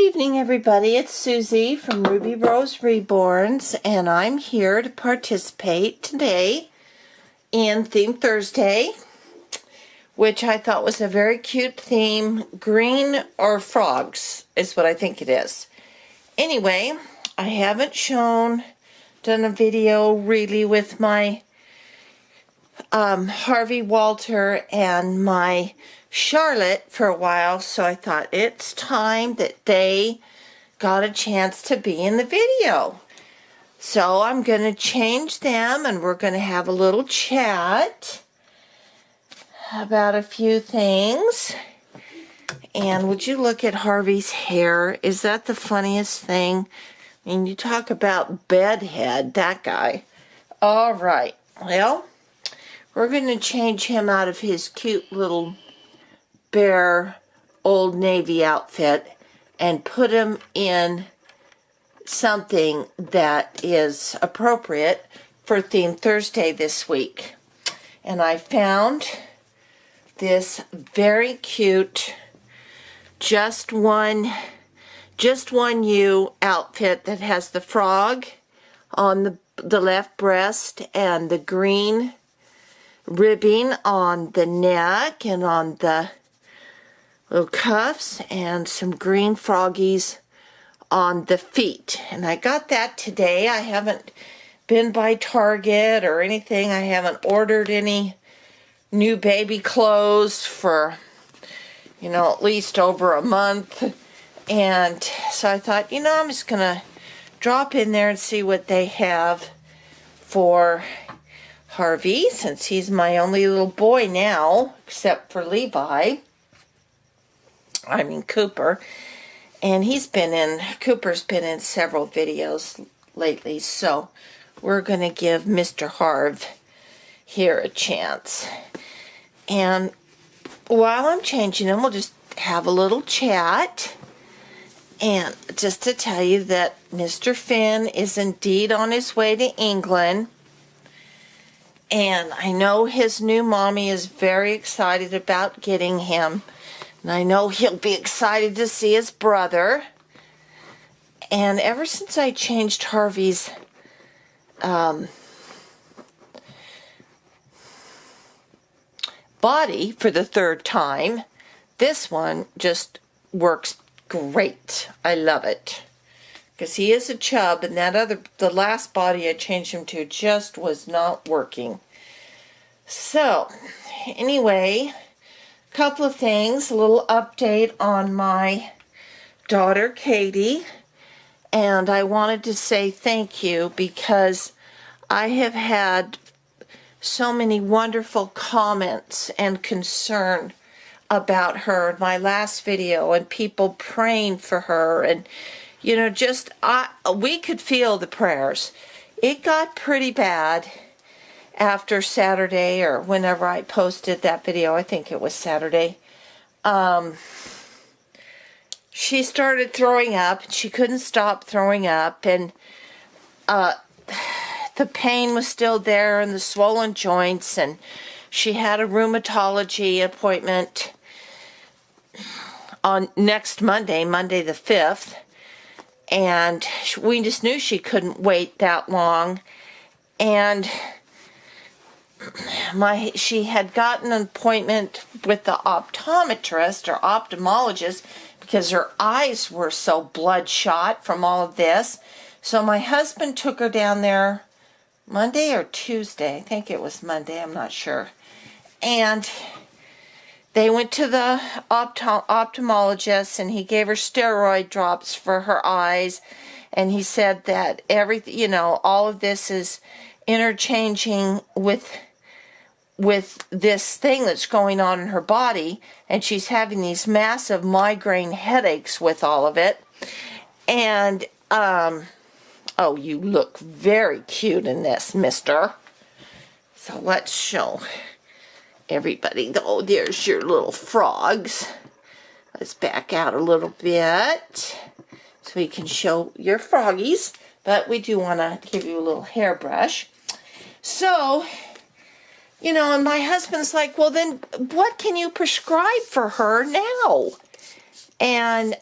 evening, everybody. It's Susie from Ruby Rose Reborns, and I'm here to participate today in Theme Thursday, which I thought was a very cute theme. Green or frogs is what I think it is. Anyway, I haven't done a video really with my Harvey, Walter, and my Charlotte for a while, so I thought it's time that they got a chance to be in the video. So I'm going to change them, and we're going to have a little chat about a few things. And would you look at Harvey's hair? Is that the funniest thing? I mean, you talk about bedhead, that guy. All right, well, we're going to change him out of his cute little bear Old Navy outfit and put him in something that is appropriate for Theme Thursday this week. And I found this very cute Just One You outfit that has the frog on the left breast and the green ribbing on the neck and on the little cuffs, and some green froggies on the feet. And I got that today. I haven't been by Target or anything. I haven't ordered any new baby clothes for, at least over a month. And so I thought, I'm just going to drop in there and see what they have for Harvey, since he's my only little boy now, except for Cooper. And Cooper's been in several videos lately, so we're going to give Mr. Harv here a chance. And while I'm changing him, we'll just have a little chat. And just to tell you that Mr. Finn is indeed on his way to England. And I know his new mommy is very excited about getting him. And I know he'll be excited to see his brother. And ever since I changed Harvey's body for the third time, this one just works great. I love it. Because he is a chub, and the last body I changed him to just was not working. So, anyway, a couple of things. A little update on my daughter, Katie. And I wanted to say thank you because I have had so many wonderful comments and concern about her in my last video, and people praying for her, and we could feel the prayers. It got pretty bad after Saturday, or whenever I posted that video. I think it was Saturday. She started throwing up. She couldn't stop throwing up, and the pain was still there, and the swollen joints, and she had a rheumatology appointment on next Monday the 5th. And we just knew she couldn't wait that long. And she had gotten an appointment with the optometrist or ophthalmologist because her eyes were so bloodshot from all of this. So my husband took her down there Monday or Tuesday. I think it was Monday. I'm not sure. And they went to the ophthalmologist, and he gave her steroid drops for her eyes. And he said that all of this is interchanging with this thing that's going on in her body. And she's having these massive migraine headaches with all of it. And, oh, you look very cute in this, mister. So let's show everybody. Oh, there's your little frogs. Let's back out a little bit so we can show your froggies. But we do want to give you a little hairbrush. So, and my husband's like, well, then what can you prescribe for her now? And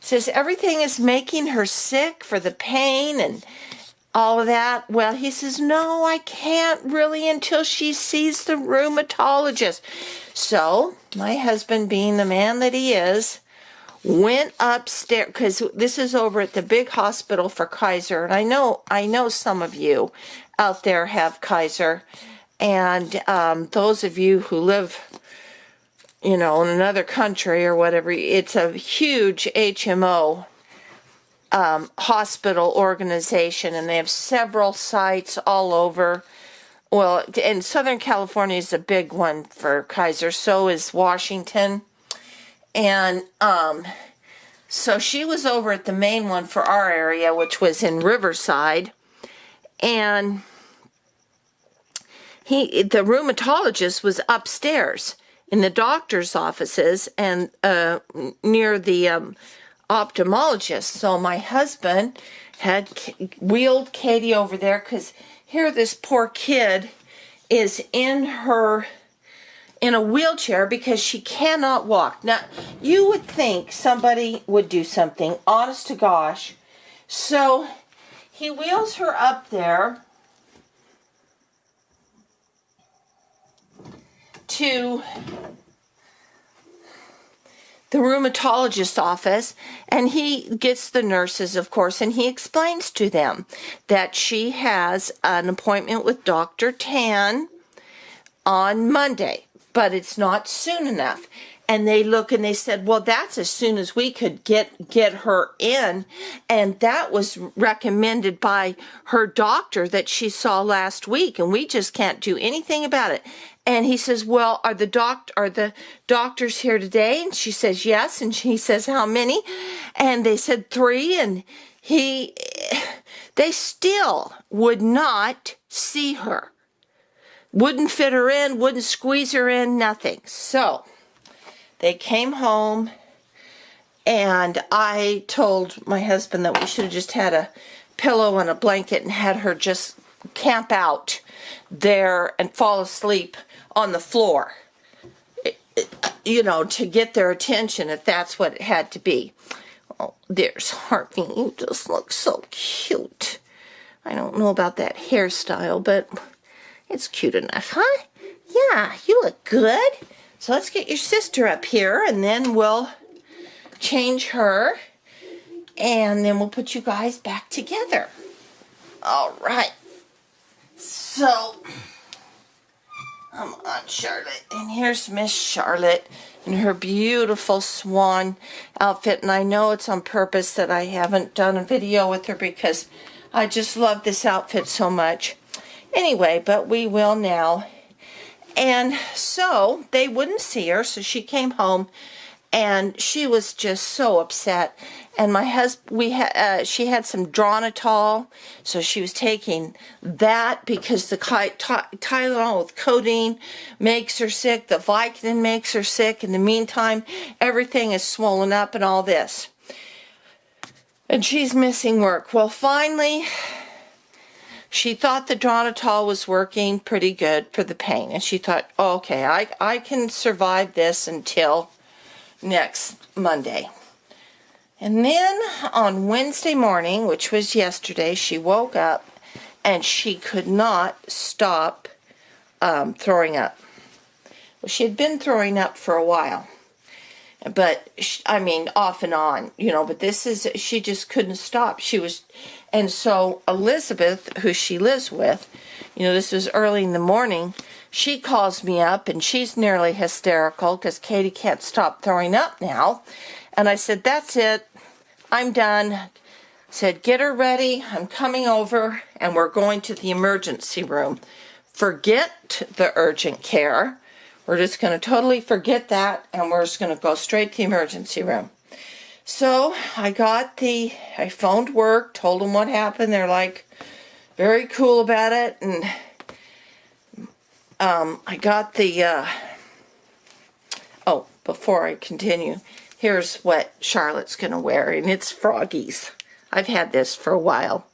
says everything is making her sick for the pain and all of that. Well, he says, no, I can't really until she sees the rheumatologist. So my husband, being the man that he is, went upstairs, because this is over at the big hospital for Kaiser. And I know some of you out there have Kaiser. And those of you who live, in another country or whatever, it's a huge HMO hospital organization, and they have several sites all over. Well, and Southern California is a big one for Kaiser. So is Washington. And so she was over at the main one for our area, which was in Riverside. And the rheumatologist was upstairs in the doctor's offices and near the ophthalmologist. So my husband had wheeled Katie over there, because here this poor kid is in a wheelchair because she cannot walk. Now, you would think somebody would do something, honest to gosh. So he wheels her up there to the rheumatologist's office, and he gets the nurses, of course, and he explains to them that she has an appointment with Dr. Tan on Monday, but it's not soon enough. And they look and they said, well, that's as soon as we could get her in. And that was recommended by her doctor that she saw last week, and we just can't do anything about it. And he says, well, are the doctors here today? And she says, yes. And he says, how many? And they said 3. And they still would not see her. Wouldn't fit her in, wouldn't squeeze her in, nothing. So they came home, and I told my husband that we should have just had a pillow and a blanket and had her just camp out there and fall asleep on the floor, to get their attention, if that's what it had to be. Oh, there's Harvey. You just look so cute. I don't know about that hairstyle, but it's cute enough, huh? Yeah, you look good. So let's get your sister up here, and then we'll change her, and then we'll put you guys back together. All right. So I'm on Charlotte, and here's Miss Charlotte in her beautiful swan outfit. And I know it's on purpose that I haven't done a video with her, because I just love this outfit so much. Anyway, but we will now. And so they wouldn't see her, so she came home, and she was just so upset. And my husband, she had some Dronitol, so she was taking that because the Tylenol with codeine makes her sick, the Vicodin makes her sick. In the meantime, everything is swollen up and all this. And she's missing work. Well, finally, she thought the Dronitol was working pretty good for the pain. And she thought, oh, okay, I can survive this until next Monday. And then on Wednesday morning, which was yesterday, she woke up and she could not stop throwing up. Well, she had been throwing up for a while. But, off and on, but she just couldn't stop. And so Elizabeth, who she lives with, this was early in the morning, she calls me up, and she's nearly hysterical because Katie can't stop throwing up now. And I said, that's it. I'm done. I said, get her ready. I'm coming over, and we're going to the emergency room. Forget the urgent care. We're just going to totally forget that, and we're just going to go straight to the emergency room. So I phoned work, told them what happened. They're like very cool about it. And I got before I continue, here's what Charlotte's going to wear. And it's Froggies. I've had this for a while.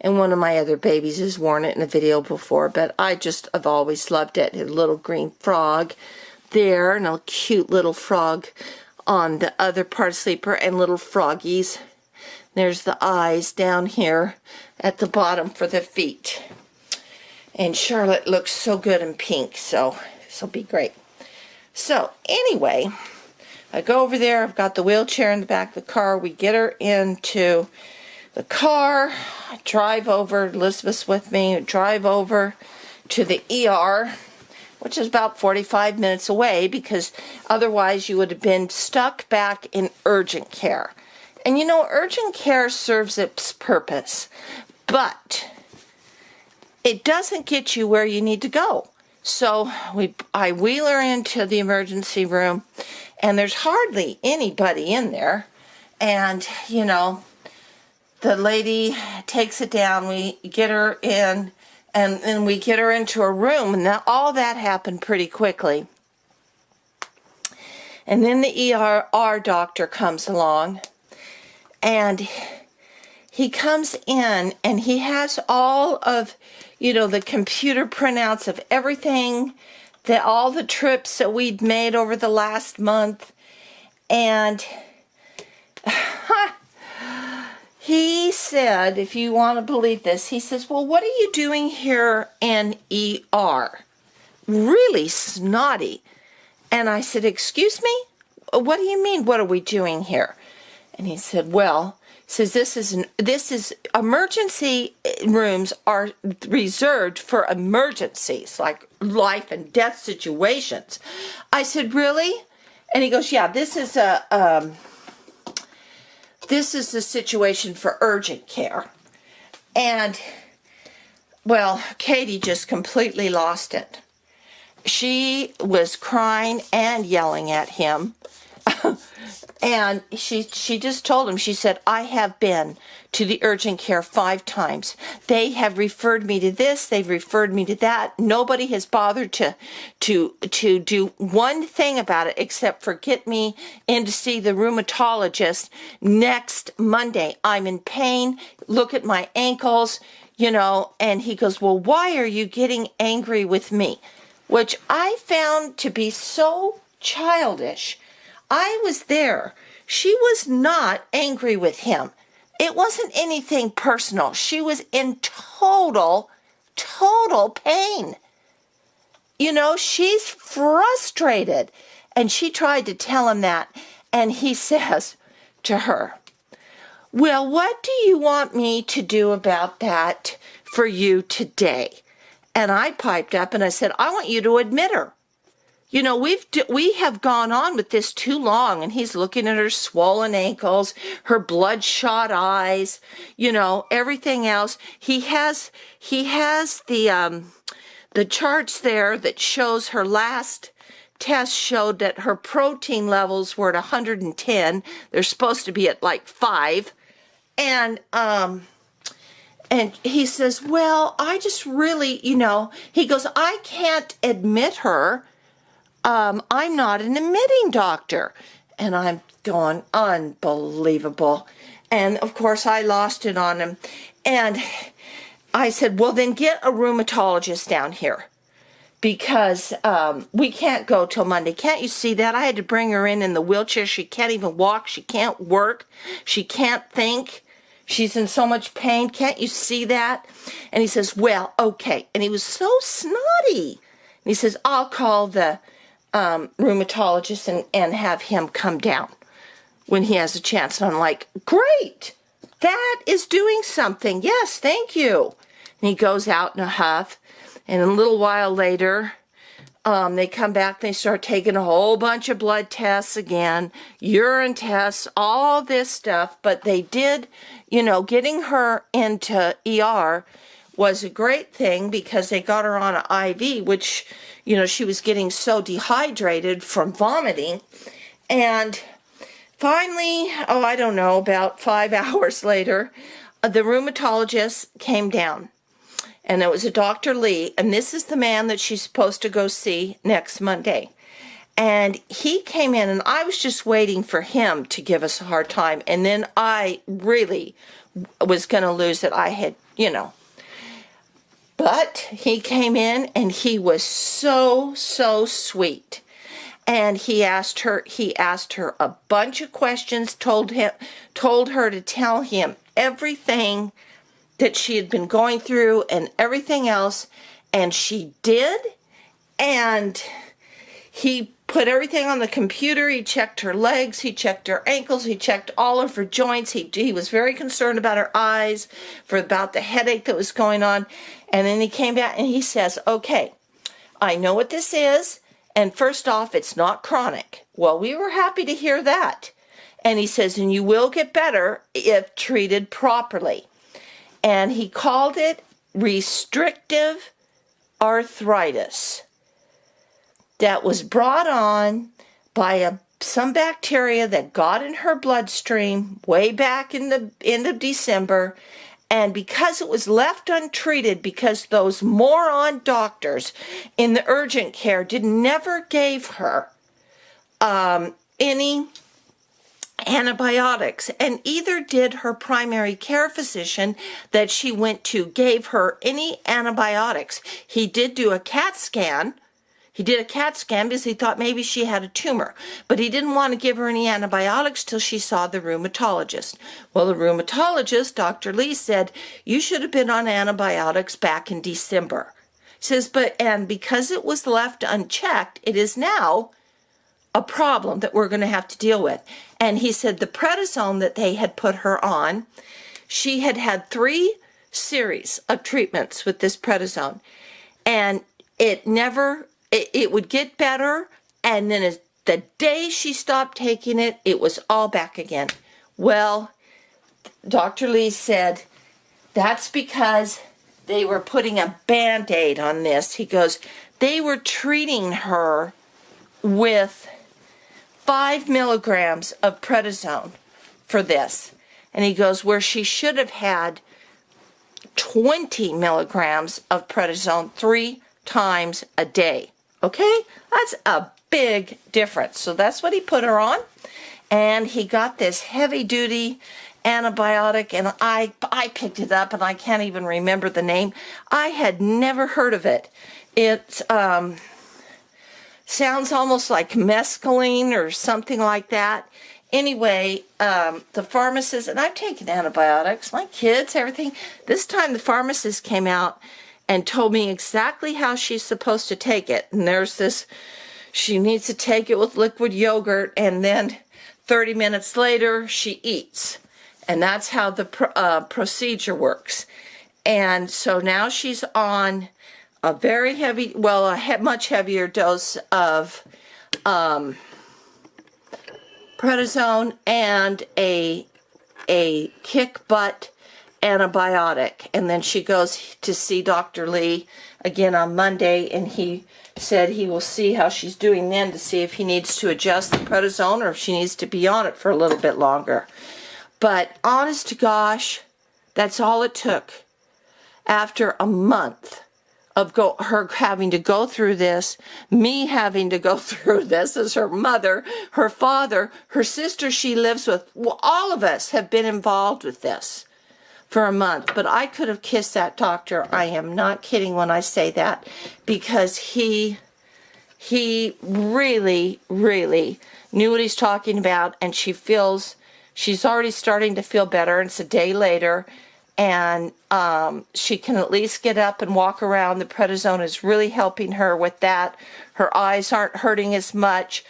And one of my other babies has worn it in a video before, but I've always loved it. A little green frog there, and a cute little frog on the other part of Sleeper, and little froggies. There's the eyes down here at the bottom for the feet. And Charlotte looks so good in pink, so this will be great. So anyway, I go over there. I've got the wheelchair in the back of the car. We get her into the car. I drive over. Elizabeth's with me. I drive over to the ER, which is about 45 minutes away, because otherwise you would have been stuck back in urgent care. And you know, urgent care serves its purpose, but it doesn't get you where you need to go. So I wheel her into the emergency room, and there's hardly anybody in there. And, you know, the lady takes it down. We get her in, and then we get her into a room. And all that happened pretty quickly. And then the ER doctor comes along, and he comes in, and he has all of, you know, the computer printouts of everything, all the trips that we'd made over the last month. And he said, if you want to believe this, he says, well, what are you doing here in ER? Really snotty. And I said, excuse me? What do you mean, what are we doing here? And he said, well, says this is emergency rooms are reserved for emergencies, like life and death situations. I said, really? And he goes, yeah, this is a situation for urgent care. And well, Katie just completely lost it. She was crying and yelling at him. And she just told him, she said, I have been to the urgent care 5 times. They have referred me to this. They've referred me to that. Nobody has bothered to do one thing about it except for get me in to see the rheumatologist next Monday. I'm in pain. Look at my ankles, you know. And he goes, well, why are you getting angry with me? Which I found to be so childish. I was there. She was not angry with him. It wasn't anything personal. She was in total pain. You know, she's frustrated. And she tried to tell him that. And he says to her, well, what do you want me to do about that for you today? And I piped up and I said, I want you to admit her. You know, we have gone on with this too long, and he's looking at her swollen ankles, her bloodshot eyes, you know, everything else. He has the charts there that shows her last test showed that her protein levels were at 110. They're supposed to be at like 5. And he says, well, I just really, you know, he goes, I can't admit her. I'm not an admitting doctor. And I'm going, unbelievable. And of course I lost it on him. And I said, well, then get a rheumatologist down here, because we can't go till Monday. Can't you see that? I had to bring her in the wheelchair. She can't even walk. She can't work. She can't think. She's in so much pain. Can't you see that? And he says, well, okay. And he was so snotty. And he says, I'll call the rheumatologist and have him come down when he has a chance. And I'm like, great, that is doing something. Yes, thank you. And he goes out in a huff, and a little while later, they come back, they start taking a whole bunch of blood tests again, urine tests, all this stuff. But they did, you know, getting her into ER was a great thing, because they got her on an IV, which, you know, she was getting so dehydrated from vomiting. And finally, I don't know, about 5 hours later, the rheumatologist came down. And it was a Dr. Lee, and this is the man that she's supposed to go see next Monday. And he came in, and I was just waiting for him to give us a hard time. And then I really was going to lose it. I had, you know. But he came in, and he was so sweet. and he asked her a bunch of questions, told her to tell him everything that she had been going through and everything else, and she did. And he put everything on the computer. He checked her legs, he checked her ankles, he checked all of her joints. He was very concerned about her eyes, about the headache that was going on. And then he came back and he says, okay, I know what this is, and first off, it's not chronic. Well, we were happy to hear that. And he says, and you will get better if treated properly. And he called it restrictive arthritis that was brought on by some bacteria that got in her bloodstream way back in the end of December. And because it was left untreated, because those moron doctors in the urgent care never gave her any antibiotics, and either did her primary care physician that she went to gave her any antibiotics. He did do a CAT scan. He did a CAT scan because he thought maybe she had a tumor, but he didn't want to give her any antibiotics till she saw the rheumatologist. Well, the rheumatologist, Dr. Lee, said, you should have been on antibiotics back in December. He says, and because it was left unchecked, it is now a problem that we're going to have to deal with. And he said the prednisone that they had put her on, she had had 3 series of treatments with this prednisone, and it would get better, and then the day she stopped taking it, it was all back again. Well, Dr. Lee said that's because they were putting a Band-Aid on this. He goes, they were treating her with 5 milligrams of prednisone for this. And he goes, where she should have had 20 milligrams of prednisone 3 times a day. Okay? That's a big difference. So that's what he put her on. And he got this heavy-duty antibiotic, and I picked it up, and I can't even remember the name. I had never heard of it. It sounds almost like mescaline or something like that. Anyway, the pharmacist, and I've taken antibiotics, my kids, everything. This time the pharmacist came out and told me exactly how she's supposed to take it. And there's this, she needs to take it with liquid yogurt, and then 30 minutes later she eats. And that's how the procedure works. And so now she's on a very heavy, well, much heavier dose of prednisone and a kick butt antibiotic. And then she goes to see Dr. Lee again on Monday, and he said he will see how she's doing then to see if he needs to adjust the prednisone or if she needs to be on it for a little bit longer. But honest to gosh, that's all it took. After a month of her having to go through this, me having to go through this as her mother, her father, her sister she lives with, all of us have been involved with this for a month. But I could have kissed that doctor. I am not kidding when I say that, because he really, really knew what he's talking about, and she's already starting to feel better. And it's a day later, and she can at least get up and walk around. The prednisone is really helping her with that. Her eyes aren't hurting as much.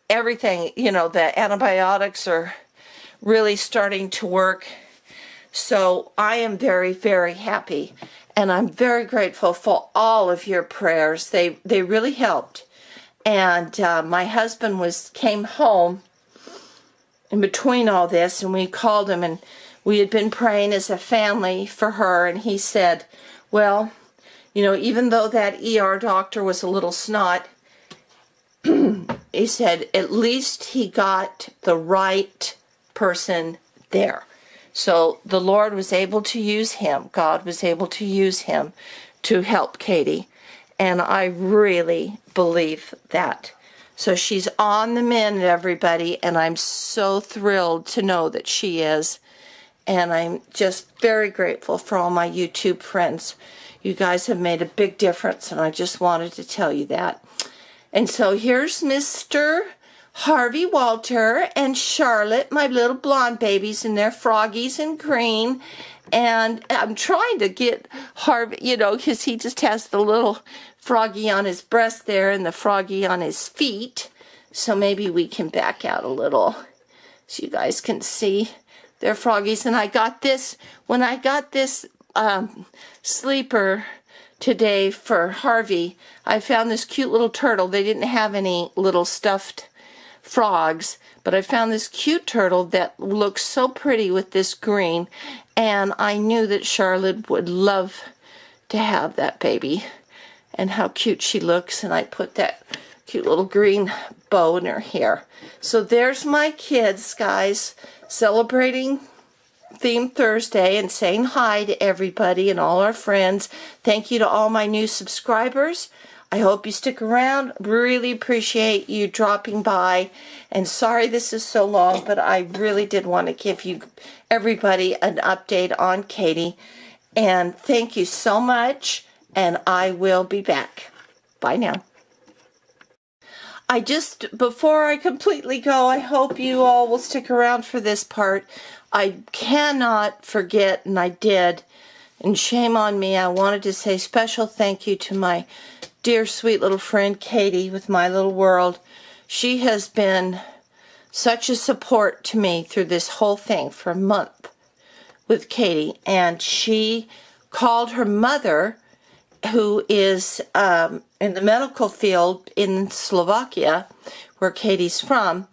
Everything, the antibiotics are really starting to work. So I am very, very happy, and I'm very grateful for all of your prayers. They really helped. And my husband came home in between all this, and we called him, and we had been praying as a family for her, and he said, well, even though that ER doctor was a little snot, he said, at least he got the right person there. So the Lord was able to use him. God was able to use him to help Katie. And I really believe that. So she's on the mend, everybody, and I'm so thrilled to know that she is. And I'm just very grateful for all my YouTube friends. You guys have made a big difference, and I just wanted to tell you that. And so here's Mr. Harvey Walter and Charlotte, my little blonde babies, and their froggies in green. And I'm trying to get Harvey, you know, because he just has the little froggy on his breast there and the froggy on his feet. So maybe we can back out a little so you guys can see their froggies. And I got this, when I got this sleeper today for Harvey, I found this cute little turtle. They didn't have any little stuffed frogs, but I found this cute turtle that looks so pretty with this green, and I knew that Charlotte would love to have that baby, and how cute she looks, and I put that cute little green bow in her hair. So there's my kids, guys, celebrating Theme Thursday and saying hi to everybody and all our friends. Thank you to all my new subscribers. I hope you stick around. Really appreciate you dropping by. And sorry this is so long, but I really did want to give you everybody an update on Katie. And thank you so much, and I will be back. Bye now. Before I completely go, I hope you all will stick around for this part. I cannot forget, and I did, and shame on me, I wanted to say special thank you to my dear sweet little friend Katie with My Little World. She has been such a support to me through this whole thing for a month with Katie, and she called her mother, who is in the medical field in Slovakia, where Katie's from,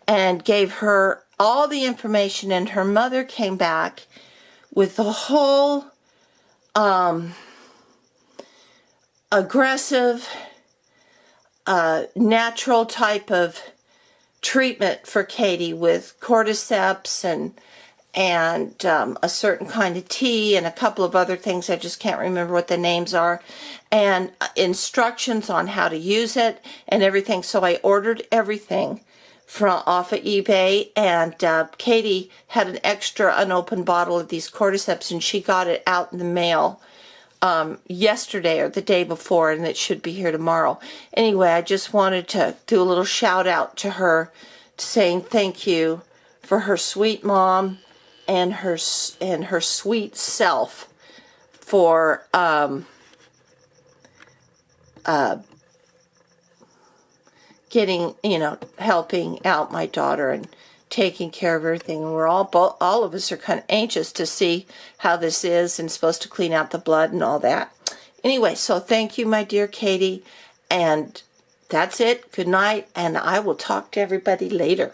and gave her all the information, and her mother came back with the whole aggressive, natural type of treatment for Katie with cordyceps and a certain kind of tea and a couple of other things. I just can't remember what the names are, and instructions on how to use it and everything. So I ordered everything from off of eBay, and Katie had an extra unopened bottle of these cordyceps, and she got it out in the mail yesterday or the day before, and it should be here tomorrow. Anyway, I just wanted to do a little shout out to her, saying thank you for her sweet mom and her sweet self for getting, helping out my daughter and taking care of everything. And we're all of us are kind of anxious to see how this is, and supposed to clean out the blood and all that. Anyway, so thank you, my dear Katie, and that's it. Good night, and I will talk to everybody later.